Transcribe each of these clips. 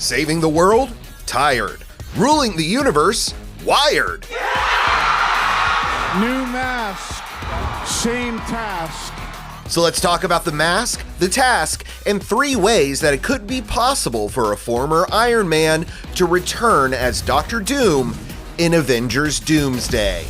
Saving the world? Tired. Ruling the universe? Wired. New mask, same task. So let's talk about the mask, the task, and 3 ways that it could be possible for a former Iron Man to return as Dr. Doom in Avengers Doomsday.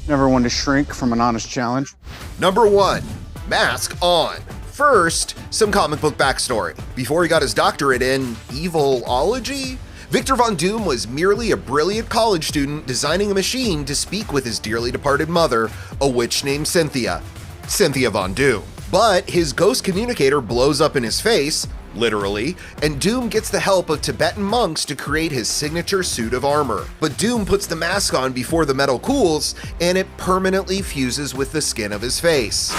Never one to shrink from an honest challenge. Number 1, mask on. First, some comic book backstory. Before he got his doctorate in evilology, Victor Von Doom was merely a brilliant college student designing a machine to speak with his dearly departed mother, a witch named Cynthia Von Doom. But his ghost communicator blows up in his face, literally, and Doom gets the help of Tibetan monks to create his signature suit of armor. But Doom puts the mask on before the metal cools, and it permanently fuses with the skin of his face.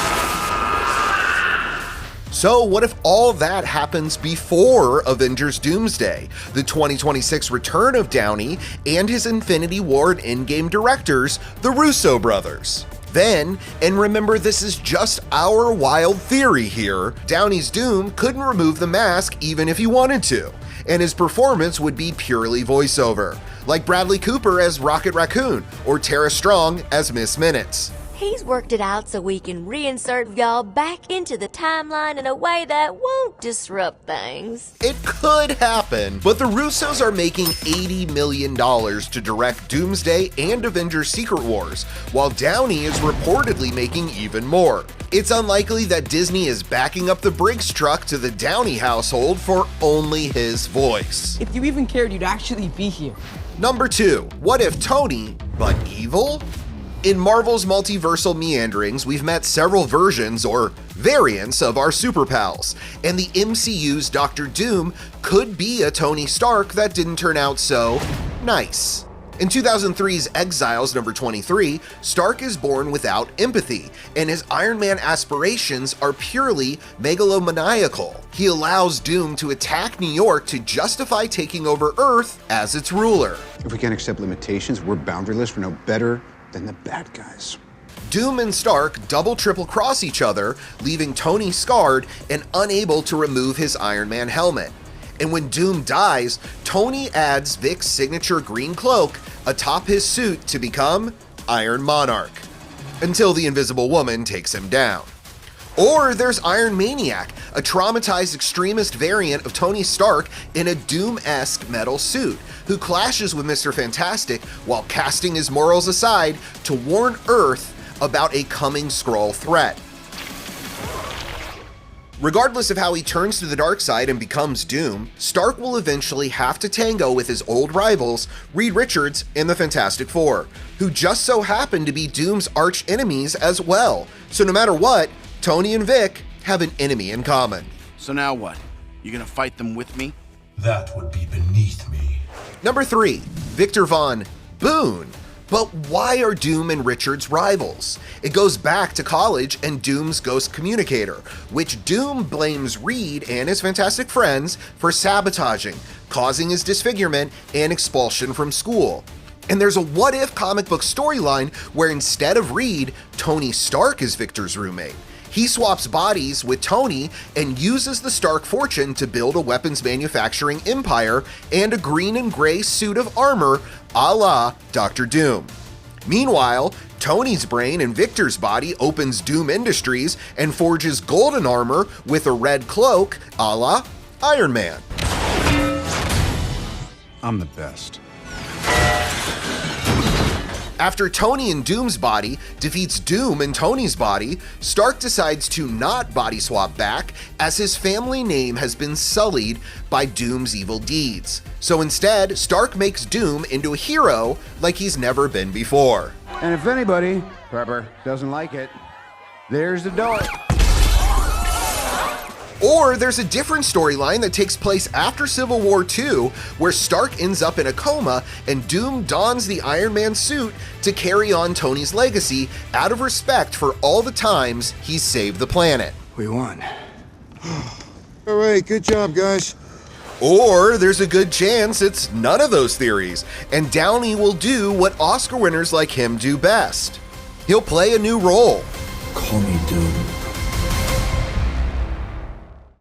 So what if all that happens before Avengers Doomsday, the 2026 return of Downey and his Infinity War and Endgame directors, the Russo brothers? Then, and remember this is just our wild theory here, Downey's Doom couldn't remove the mask even if he wanted to, and his performance would be purely voiceover, like Bradley Cooper as Rocket Raccoon or Tara Strong as Miss Minutes. He's worked it out so we can reinsert y'all back into the timeline in a way that won't disrupt things. It could happen, but the Russos are making $80 million to direct Doomsday and Avengers Secret Wars, while Downey is reportedly making even more. It's unlikely that Disney is backing up the Briggs truck to the Downey household for only his voice. If you even cared, you'd actually be here. Number 2, what if Tony, but evil? In Marvel's multiversal meanderings, we've met several versions or variants of our super pals, and the MCU's Dr. Doom could be a Tony Stark that didn't turn out so nice. In 2003's Exiles number 23, Stark is born without empathy, and his Iron Man aspirations are purely megalomaniacal. He allows Doom to attack New York to justify taking over Earth as its ruler. If we can't accept limitations, we're boundaryless. We're no better than the bad guys. Doom and Stark triple cross each other, leaving Tony scarred and unable to remove his Iron Man helmet. And when Doom dies, Tony adds Vic's signature green cloak atop his suit to become Iron Monarch, until the Invisible Woman takes him down. Or there's Iron Maniac, a traumatized extremist variant of Tony Stark in a Doom-esque metal suit, who clashes with Mr. Fantastic while casting his morals aside to warn Earth about a coming Skrull threat. Regardless of how he turns to the dark side and becomes Doom, Stark will eventually have to tango with his old rivals, Reed Richards and the Fantastic Four, who just so happen to be Doom's arch enemies as well. So no matter what, Tony and Vic have an enemy in common. So now what? You gonna fight them with me? That would be beneath me. Number 3, Victor Von Boone. But why are Doom and Richards rivals? It goes back to college and Doom's ghost communicator, which Doom blames Reed and his fantastic friends for sabotaging, causing his disfigurement and expulsion from school. And there's a what-if comic book storyline where instead of Reed, Tony Stark is Victor's roommate. He swaps bodies with Tony and uses the Stark fortune to build a weapons manufacturing empire and a green and gray suit of armor a la Dr. Doom. Meanwhile, Tony's brain and Victor's body opens Doom Industries and forges golden armor with a red cloak a la Iron Man. I'm the best. After Tony and Doom's body defeats Doom and Tony's body, Stark decides to not body swap back as his family name has been sullied by Doom's evil deeds. So instead, Stark makes Doom into a hero like he's never been before. And if anybody, Pepper, doesn't like it, there's the door. Or there's a different storyline that takes place after Civil War II, where Stark ends up in a coma and Doom dons the Iron Man suit to carry on Tony's legacy out of respect for all the times he's saved the planet. We won. All right, good job, guys. Or there's a good chance it's none of those theories, and Downey will do what Oscar winners like him do best. He'll play a new role. Call me Doom.